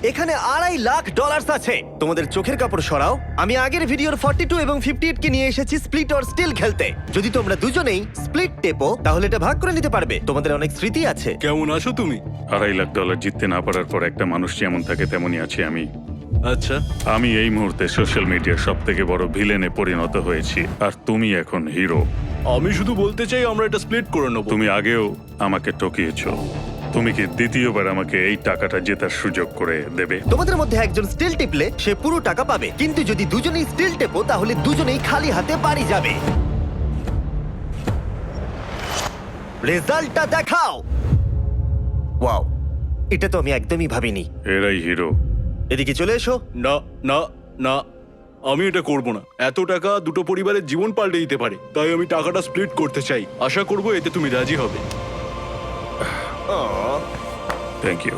এখানে $2.5 লাখ আছে। তোমাদের চোখের কাপড় সরাও। আমি আগের ভিডিওর 42 এবং 58 কে নিয়ে এসেছি স্প্লিট অর স্টিল খেলতে। যদি তোমরা দুজনেই স্প্লিট টেপো তাহলে এটা ভাগ করে নিতে পারবে। তোমাদের অনেক স্মৃতি আছে। কেমন আছো তুমি? $2.5 লাখ জিততে না পারার পর একটা মানুষ যেমন থাকে তেমনই আছি আমি। আচ্ছা, আমি এই মুহূর্তে সোশ্যাল মিডিয়ার সব থেকে বড় ভিলেনে পরিণত হয়েছি, আর তুমি এখন হিরো। আমি শুধু বলতে চাই আমরা এটা স্প্লিট করে নেবো। তুমি আগেও আমাকে ঠকিয়েছো। তুমি কি দ্বিতীয়বার আমাকে এই টাকাটা জেতার সুযোগ করে দেবে? তোমাদের মধ্যে একজন স্টিল টিপলে সে পুরো টাকা পাবে, কিন্তু যদি দুজনেই স্টিল টেপো তাহলে দুজনেই খালি হাতে বাড়ি যাবে। রেজাল্টটা দেখাও। ওয়াও, এটা তো আমি একদমই ভাবিনি। এরাই হিরো। এদিকে চলে এসো। না না না, আমি এটা করব না। এত টাকা দুটো পরিবারের জীবন পাল্টে দিতে পারে, তাই আমি টাকাটা স্প্লিট করতে চাই। আশা করব এতে তুমি রাজি হবে। আহ থ্যাংক ইউ।